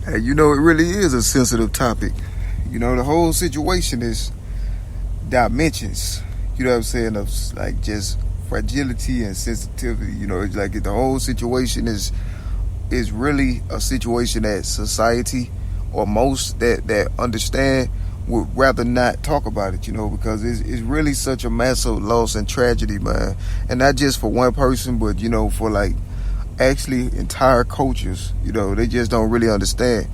Hey, you know, it really is a sensitive topic. You know, the whole situation is dimensions. You know what I'm saying? Of like just fragility and sensitivity. You know, it's like the whole situation is really a situation that society or most that understand would rather not talk about it, you know, because it's really such a massive loss and tragedy, man. And not just for one person, but, you know, for like actually entire cultures, you know, they just don't really understand.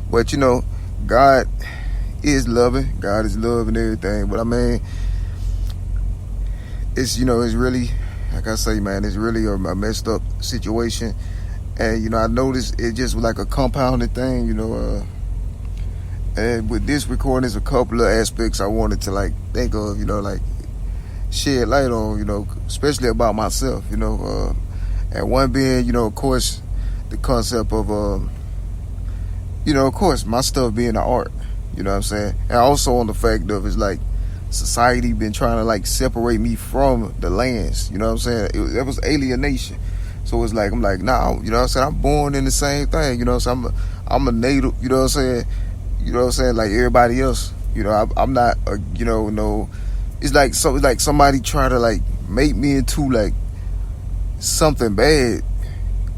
But, you know, God is loving, God is love and everything. But I mean, it's, you know, it's really, like I say, man, it's really a messed up situation. And, you know, I noticed it just was like a compounded thing, you know, and with this recording, there's a couple of aspects I wanted to like think of, you know, like shed light on, you know, especially about myself, you know, and one being, you know, of course, the concept of, you know, of course, my stuff being the art, you know what I'm saying? And also on the fact of it's like society been trying to like separate me from the lands, you know what I'm saying? That was alienation. So it's like, I'm like, nah, you know what I'm saying? I'm born in the same thing, you know what I'm saying? I'm a native, you know what I'm saying? You know what I'm saying? Like everybody else, you know, I'm not, you know, no, it's like somebody try to like make me into like something bad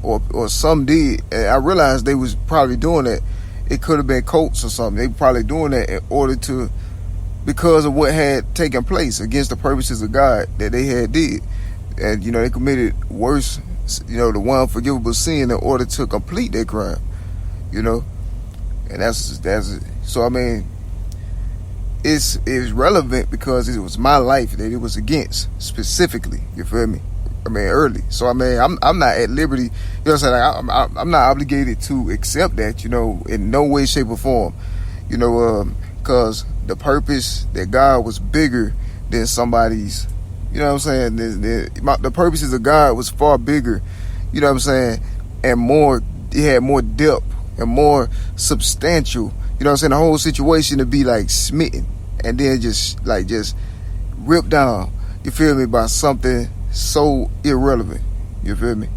or some did. And I realized they was probably doing that. It could have been cults or something. They were probably doing that in order to, because of what had taken place against the purposes of God that they had did. And, you know, they committed worse, you know, the one unforgivable sin in order to complete their crime, you know. And that's so I mean, it's relevant because it was my life that it was against specifically. You feel me? I mean, early. So I mean, I'm not at liberty. You know what I'm saying? Like, I'm not obligated to accept that. You know, in no way, shape, or form. You know, because the purpose that God was bigger than somebody's. You know what I'm saying? The purposes of God was far bigger. You know what I'm saying? And more. It had more depth and more substantial, you know what I'm saying, the whole situation to be like smitten and then just ripped down, you feel me, by something so irrelevant, you feel me,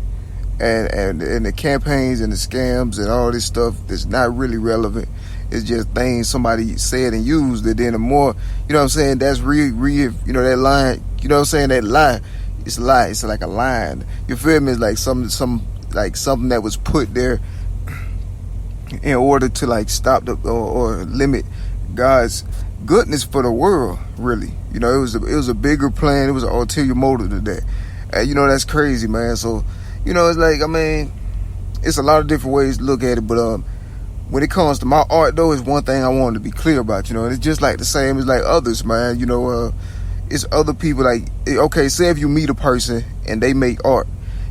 and the campaigns and the scams and all this stuff that's not really relevant. It's just things somebody said and used that then the more, you know what I'm saying, that's you know, that line, you know what I'm saying, that lie, it's a lie, it's like a line, you feel me, it's like something that was put there in order to like stop or limit God's goodness for the world, really. You know, it was a bigger plan. It was an ulterior motive to that. And you know, that's crazy, man. So, you know, it's like, I mean, it's a lot of different ways to look at it, but when it comes to my art though, it's one thing I wanted to be clear about, you know, and it's just like the same as like others, man. You know, it's other people like, okay, say if you meet a person and they make art,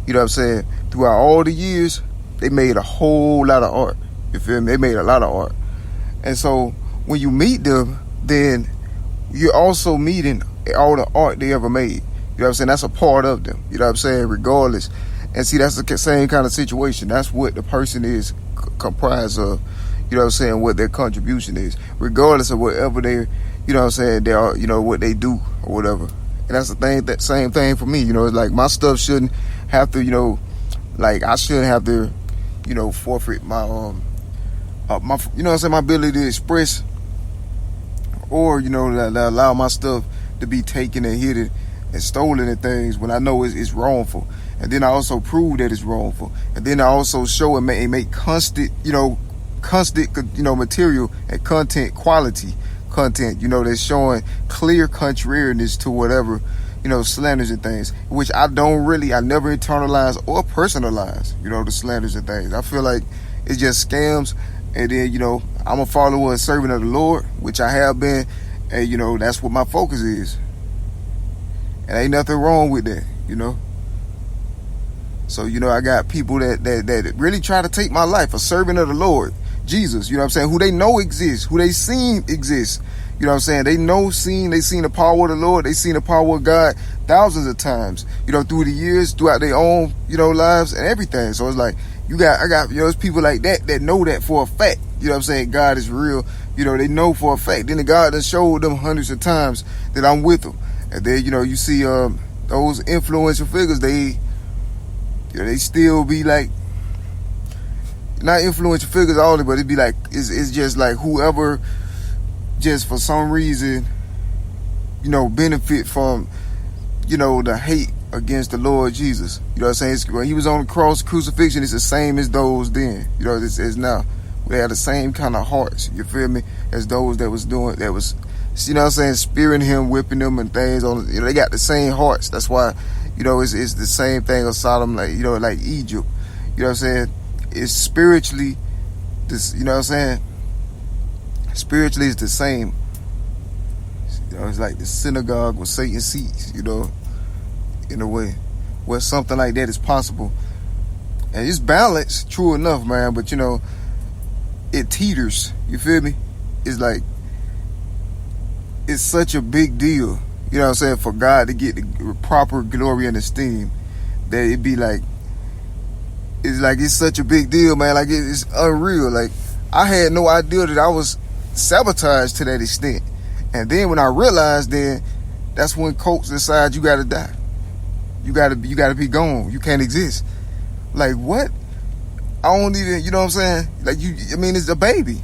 you know what I'm saying, throughout all the years, they made a whole lot of art. You feel me? They made a lot of art. And so when you meet them, then you're also meeting all the art they ever made. You know what I'm saying? That's a part of them. You know what I'm saying? Regardless. And see, that's the same kind of situation. That's what the person is comprised of. You know what I'm saying? What their contribution is. Regardless of whatever they, you know what I'm saying, they are, you know, what they do or whatever. And that's the thing, that same thing for me. You know, it's like my stuff shouldn't have to, you know, like I shouldn't have to, you know, forfeit my, my, you know what I'm saying, my ability to express, or, you know, allow my stuff to be taken and hidden and stolen and things when I know it's wrongful. And then I also prove that it's wrongful. And then I also show and make constant, you know, material and content, quality content, you know, that's showing clear contrariness to whatever, you know, slanders and things, which I never internalize or personalize, you know, the slanders and things. I feel like it's just scams. And then, you know, I'm a follower and servant of the Lord, which I have been. And, you know, that's what my focus is. And ain't nothing wrong with that, you know. So, you know, I got people that really try to take my life, a servant of the Lord, Jesus, you know what I'm saying, who they know exists, who they seen exists. You know what I'm saying? They seen the power of the Lord. They seen the power of God thousands of times, you know, through the years, throughout their own, you know, I everything. So it's like, I got, you know, there's people like that know that for a fact. You know what I'm saying? God is real. You know, they know for a fact. Then the God that showed them hundreds of times that I'm with them. And then, you know, you see those influential figures, they still be like, not influential figures only, but it'd be like it's just like whoever just for some reason, benefit from, the hate against the Lord Jesus. You know what I'm saying? When he was on the cross, crucifixion is the same as those then. It's now. They had the same kind of hearts, you feel me, as those that was, spearing him, whipping them and things on, they got the same hearts. That's why, it's the same thing of Sodom, like Egypt. You know what I'm saying? It's spiritually, spiritually it's the same. It's like the synagogue with Satan's seats, in a way, where something like that is possible. And it's balanced, true enough, man, but it teeters, you feel me? It's like, it's such a big deal, for God to get the proper glory and esteem, that it be like, it's such a big deal, man. Like, it's unreal. Like, I had no idea that I was sabotaged to that extent. And then when I realized, then that's when cults decide you gotta die. You gotta be gone. You can't exist. Like, what? I don't even, you know what I'm saying? Like, it's a baby.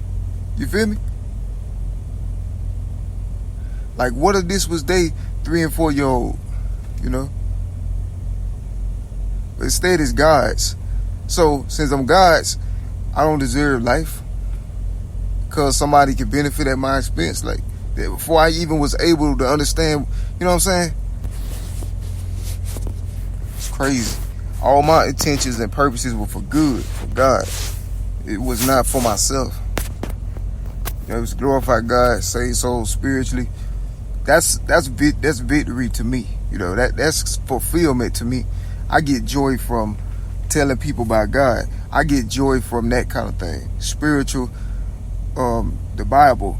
You feel me? Like, what if this was they 3 and 4 year old? But instead it's God's. So, since I'm God's, I don't deserve life. Because somebody could benefit at my expense. Like, before I even was able to understand, you know what I'm saying? It's crazy. All my intentions and purposes were for good, for God. It was not for myself. It was to glorify God, save souls spiritually. That's victory to me. That's fulfillment to me. I get joy from telling people about God. I get joy from that kind of thing. Spiritual, the Bible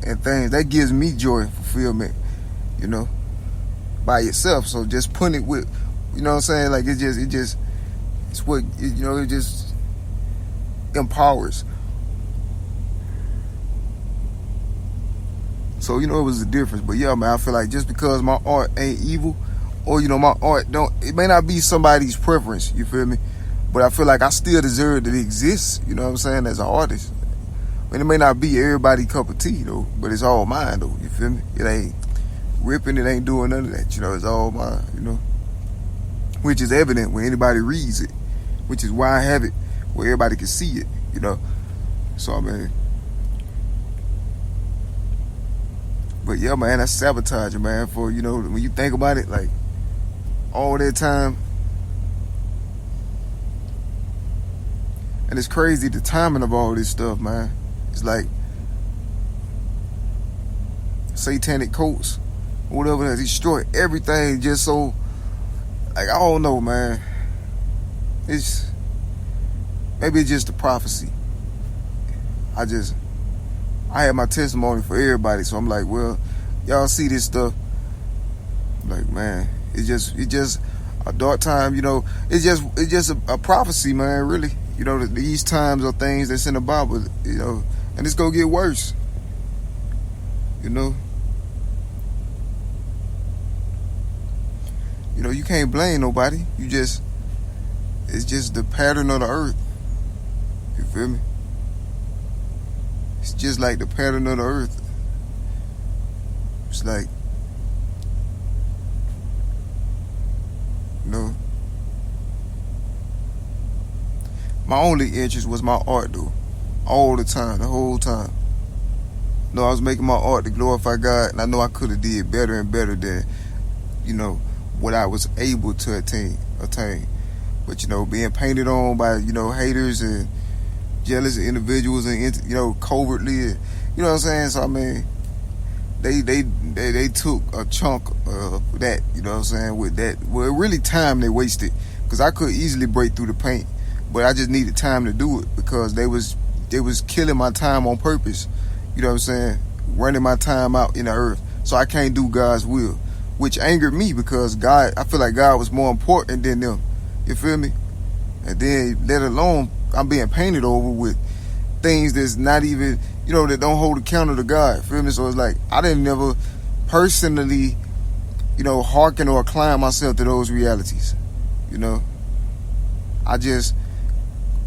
and things. That gives me joy and fulfillment, by itself. So just putting it with, you know what I'm saying? Like, it's what, it just empowers. So, it was a difference. But yeah, man, I feel like just because my art ain't evil, or, my art it may not be somebody's preference, you feel me? But I feel like I still deserve to exist, you know what I'm saying, as an artist. I mean, it may not be everybody's cup of tea, though, but it's all mine, though, you feel me? It ain't ripping, it ain't doing none of that, it's all mine, which is evident when anybody reads it, which is why I have it where everybody can see it, So, I mean, but yeah, man, that's sabotaging, man, for, when you think about it, like, all that time. And it's crazy, the timing of all this stuff, man. It's like satanic cults, whatever, that destroy everything just so, like, I don't know, man. Maybe it's just a prophecy. I had my testimony for everybody, so I'm like, well, y'all see this stuff. I'm like, man, it's just a dark time, it's just a prophecy, man, really. These times are things that's in the Bible, and it's gonna get worse. You can't blame nobody. It's just the pattern of the earth. You feel me? It's just like the pattern of the earth. It's like, my only interest was my art, though. All the time, the whole time. I was making my art to glorify God, and I know I could have did better and better than, what I was able to attain. But, being painted on by, haters and jealous individuals and, covertly, you know what I'm saying? So, I mean, they took a chunk of that, you know what I'm saying, with that. Well, really time they wasted, because I could easily break through the paint, but I just needed time to do it, because they was killing my time on purpose, you know what I'm saying, running my time out in the earth, so I can't do God's will, which angered me, because I feel like God was more important than them, you feel me? And then, let alone, I'm being painted over with things that's not even, that don't hold a counter to God, feel me? So it's like, I didn't never personally, hearken or incline myself to those realities, I just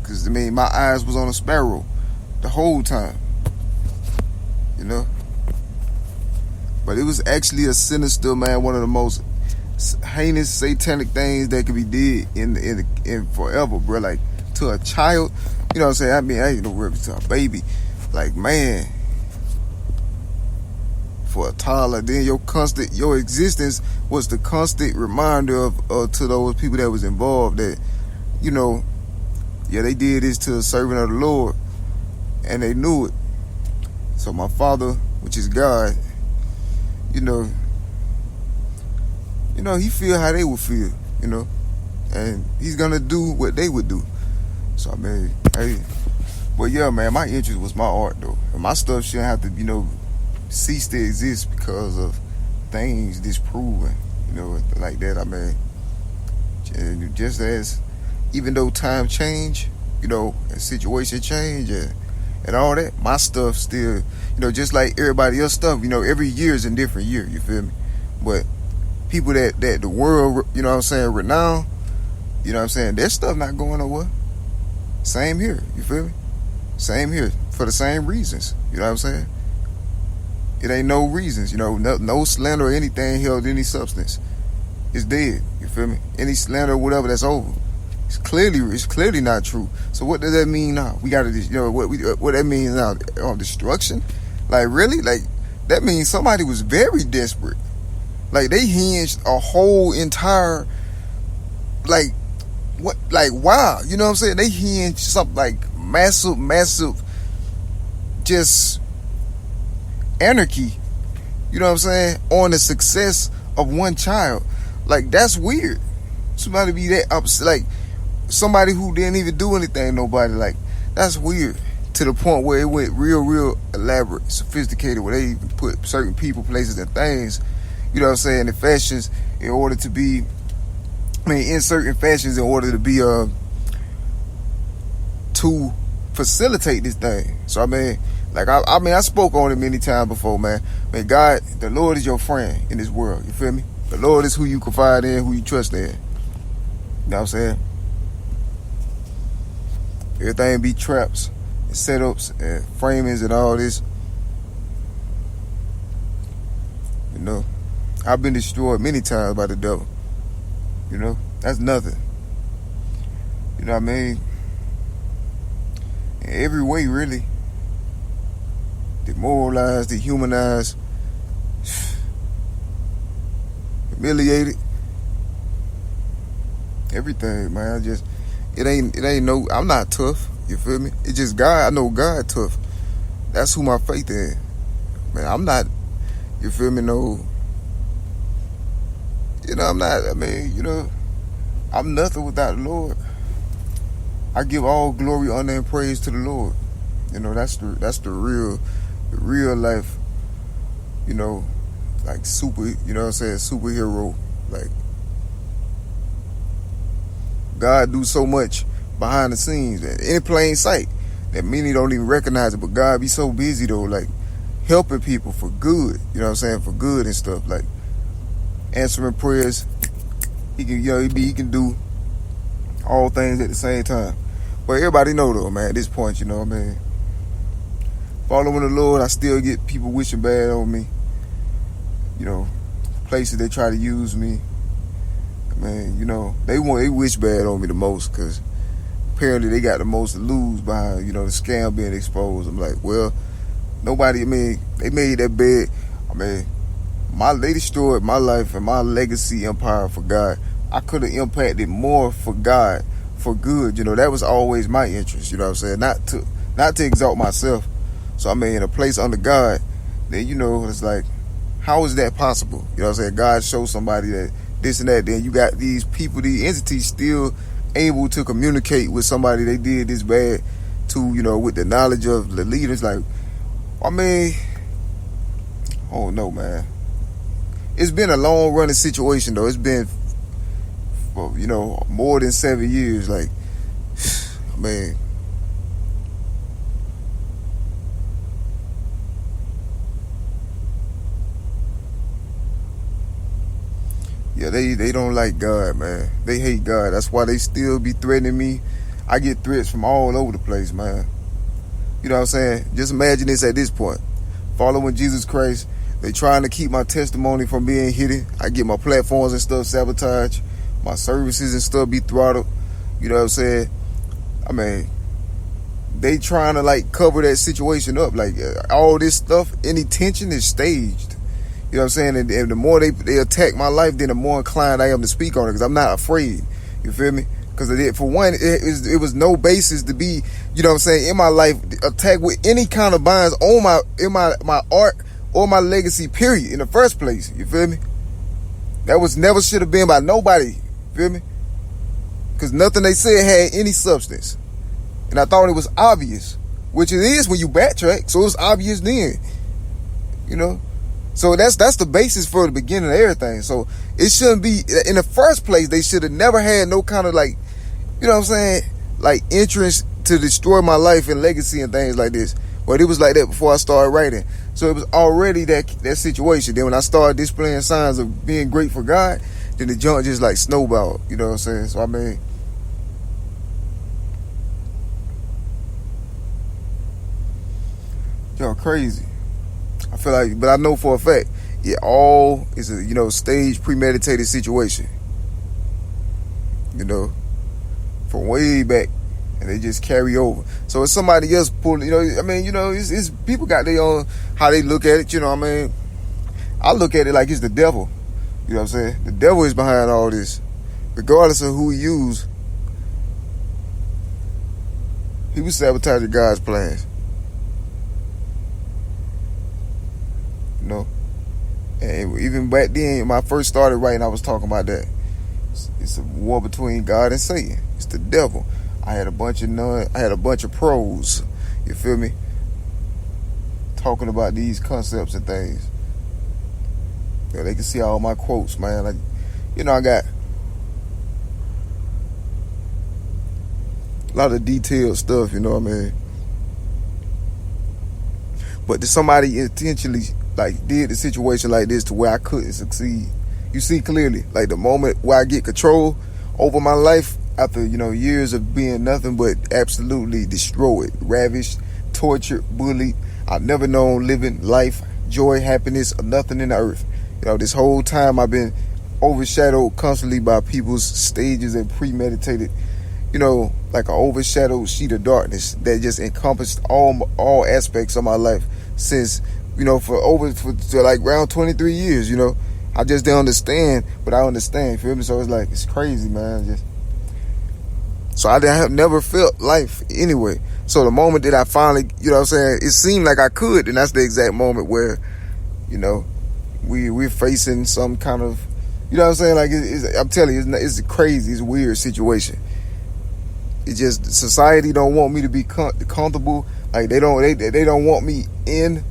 Cause I mean, my eyes was on a sparrow the whole time, you know. But it was actually a sinister, man, one of the most heinous satanic things that could be did in forever, bro. Like to a child, you know what I'm saying? I mean, I ain't no reference to a baby. Like, man, for a toddler, then your existence was the constant reminder of to those people that was involved that, you know, yeah, they did this to a servant of the Lord, and they knew it. So my Father, which is God, you know, he feel how they would feel, you know, and he's gonna do what they would do. So I mean, hey, but yeah, man, my interest was my art though, and my stuff shouldn't have to, you know, cease to exist because of things disproven, you know, like that. I mean, just as, even though time change, you know, and situation change and all that, my stuff still, you know, just like everybody else stuff, you know, every year is a different year, you feel me? But people that the world, you know what I'm saying, renowned, you know what I'm saying, their stuff not going nowhere. Same here, you feel me? Same here, for the same reasons, you know what I'm saying? It ain't no reasons, you know, no slander or anything held any substance. It's dead, you feel me? Any slander or whatever, that's over. It's clearly not true. So what does that mean now? We gotta, you know, what that means now? Destruction? Like, really? Like, that means somebody was very desperate. Like, they hinged a whole entire, like, what, like, wow, you know what I'm saying? They hinged something like massive, just anarchy, you know what I'm saying, on the success of one child. Like, that's weird. Somebody be that upset, like, somebody who didn't even do anything to nobody, like, that's weird. To the point where it went real elaborate, sophisticated, where they even put certain people, places, and things, you know what I'm saying, in fashions in order to be, in certain fashions in order to be, to facilitate this thing. So, I mean, like, I spoke on it many times before, man. Man, God, the Lord is your friend in this world, you feel me? The Lord is who you confide in, who you trust in. You know what I'm saying? Everything be traps and setups and framings and all this. You know, I've been destroyed many times by the devil. You know, that's nothing. You know what I mean? In every way, really. Demoralized, dehumanized, humiliated. Everything, man. It ain't no, I'm not tough, you feel me? It's just God. I know God tough. That's who my faith in. Man, I'm not, you feel me, no, you know, I'm not, I mean, you know, I'm nothing without the Lord. I give all glory, honor, and praise to the Lord. You know, that's the real life, you know, like super, you know what I'm saying, superhero. Like, God do so much behind the scenes, in plain sight, that many don't even recognize it. But God be so busy though, like helping people for good, you know what I'm saying, for good and stuff, like answering prayers. He can, you know, he can do all things at the same time. But everybody know though, man, at this point, you know what I mean, following the Lord, I still get people wishing bad on me. You know, places they try to use me. Man, you know, they wish bad on me the most because apparently they got the most to lose behind, you know, the scam being exposed. I'm like, well, nobody, I mean, they made that bed. I mean, they destroyed my life and my legacy empire for God. I could have impacted more for God, for good. You know, that was always my interest, you know what I'm saying? Not to exalt myself. So, I mean, in a place under God, then, you know, it's like, how is that possible? You know what I'm saying? God shows somebody that this and that, then you got these people, these entities still able to communicate with somebody they did this bad to, you know, with the knowledge of the leaders. Like, I mean, oh no, man. It's been a long running situation though. It's been, you know, more than 7 years. Like, man. Yeah, they don't like God, man. They hate God. That's why they still be threatening me. I get threats from all over the place, man. You know what I'm saying? Just imagine this at this point. Following Jesus Christ, they trying to keep my testimony from being hidden. I get my platforms and stuff sabotaged. My services and stuff be throttled. You know what I'm saying? I mean, they trying to like cover that situation up. Like all this stuff, any tension is staged. You know what I'm saying? And the more they attack my life, then the more inclined I am to speak on it, because I'm not afraid. You feel me? Because for one, it was no basis to be, you know what I'm saying, in my life, attack with any kind of binds on my art or my legacy, period, in the first place. You feel me? That was never should have been by nobody. You feel me? Because nothing they said had any substance. And I thought it was obvious, which it is when you backtrack. So it was obvious then. You know? So that's the basis for the beginning of everything. So it shouldn't be, in the first place, they should have never had no kind of like, you know what I'm saying, like entrance to destroy my life and legacy and things like this. But it was like that before I started writing. So it was already that situation. Then when I started displaying signs of being great for God, then the junk just like snowballed. You know what I'm saying? So I mean, y'all crazy. I feel like, but I know for a fact, it all is a, you know, staged, premeditated situation. You know, from way back, and they just carry over. So it's somebody else pulling, you know, I mean, you know, it's people got their own, how they look at it, you know what I mean? I look at it like it's the devil. You know what I'm saying? The devil is behind all this. Regardless of who he used, he was sabotaging God's plans. You know? And even back then, when I first started writing, I was talking about that. It's a war between God and Satan. It's the devil. I had a bunch of pros, you feel me, talking about these concepts and things. You know, they can see all my quotes, man. Like, you know, I got a lot of detailed stuff, you know what I mean? But somebody intentionally like did the situation like this to where I couldn't succeed. You see clearly, like the moment where I get control over my life after, you know, years of being nothing but absolutely destroyed, ravished, tortured, bullied. I've never known living life, joy, happiness, or nothing in the earth. You know, this whole time I've been overshadowed constantly by people's stages and premeditated, you know, like an overshadowed sheet of darkness that just encompassed all aspects of my life since, you know, for like around 23 years, you know. I just didn't understand, but I understand, you feel me? So it's like, it's crazy, man. So I have never felt life anyway. So the moment that I finally, you know what I'm saying, it seemed like I could, and that's the exact moment where, you know, we're facing some kind of, you know what I'm saying, like, I'm telling you, it's a crazy, it's a weird situation. It's just, society don't want me to be comfortable. Like, they don't want me in,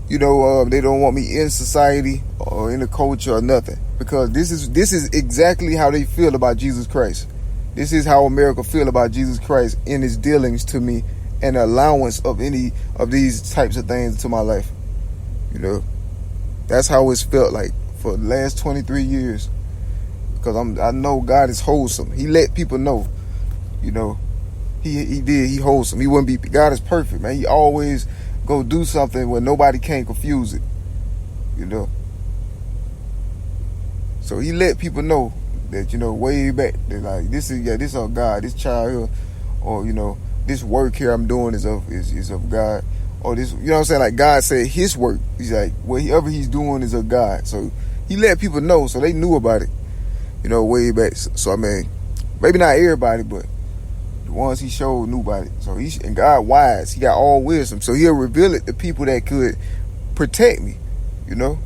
you know, they don't want me in society or in the culture or nothing, because this is exactly how they feel about Jesus Christ. This is how America feel about Jesus Christ in his dealings to me and allowance of any of these types of things to my life. You know, that's how it's felt like for the last 23 years, because I know God is wholesome. He let people know, you know, he wholesome. He wouldn't be, God is perfect, man. He always go do something where nobody can confuse it, you know. So he let people know that, you know, way back, that like, this is of God, this child here, or, you know, this work here I'm doing is of God, or this, you know what I'm saying, like God said his work, he's like, whatever he's doing is of God. So he let people know, so they knew about it, you know, way back. So I mean, maybe not everybody, but the ones he showed knew about it. So and God wise, he got all wisdom, so he'll reveal it to people that could protect me, you know.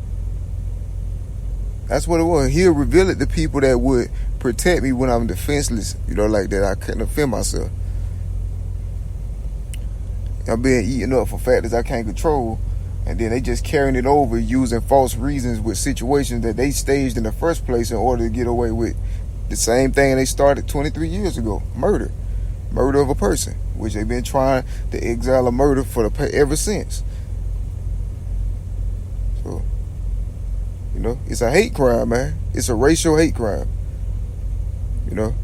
That's what it was. He'll reveal it to people that would protect me when I'm defenseless, you know, like that I couldn't defend myself. I'm being eaten up for factors I can't control, and then they just carrying it over using false reasons with situations that they staged in the first place in order to get away with the same thing they started 23 years ago. Murder of a person, which they've been trying to exile a murder for ever since. So, you know, it's a hate crime, man. It's a racial hate crime. You know,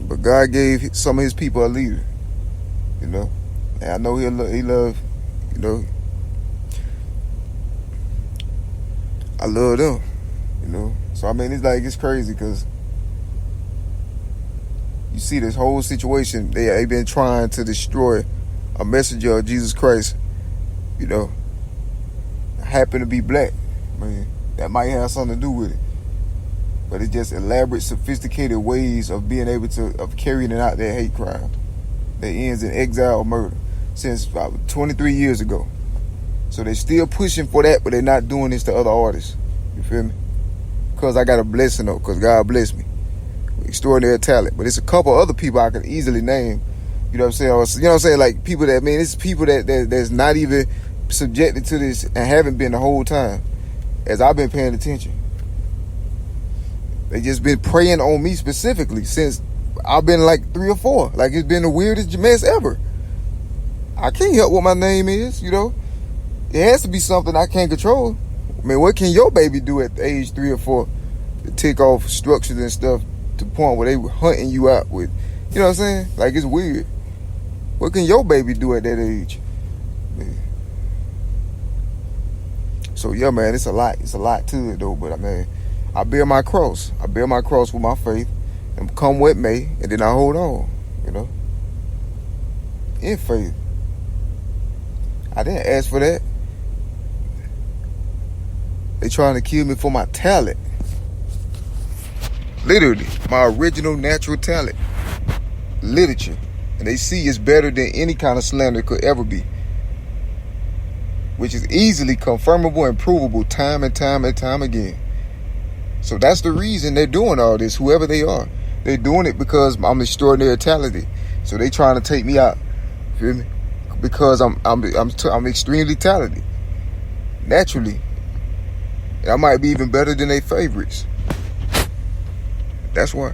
But God gave some of his people a leader, you know. And I know he love, you know, I love them, you know. So, I mean, it's crazy because you see this whole situation. They been trying to destroy a messenger of Jesus Christ, you know, happen to be black. I mean, that might have something to do with it. But it's just elaborate, sophisticated ways of being able of carrying out their hate crime that ends in exile or murder since about 23 years ago. So they're still pushing for that, but they're not doing this to other artists. You feel me? Because I got a blessing though, because God blessed me. Extraordinary talent. But it's a couple other people I could easily name. You know what I'm saying? You know what I'm saying? Like people that, man, it's people that's not even subjected to this and haven't been the whole time as I've been paying attention. They just been preying on me specifically since I've been like 3 or 4. Like it's been the weirdest mess ever. I can't help what my name is, you know. It has to be something I can't control. I mean, what can your baby do at age 3 or 4 to tick off structures and stuff to the point where they were hunting you out with? You know what I'm saying? Like it's weird. What can your baby do at that age? Man. So yeah, man, it's a lot. It's a lot to it though. But I mean, I bear my cross. I bear my cross with my faith, and come what may, and then I hold on. You know, in faith. I didn't ask for that. They trying to kill me for my talent. Literally, my original natural talent, literature, and they see it's better than any kind of slander could ever be, which is easily confirmable and provable time and time and time again. So that's the reason they're doing all this, whoever they are. They're doing it because I'm extraordinary talented. So they trying to take me out. Feel me? Because I'm extremely talented. Naturally. And I might be even better than their favorites. That's why.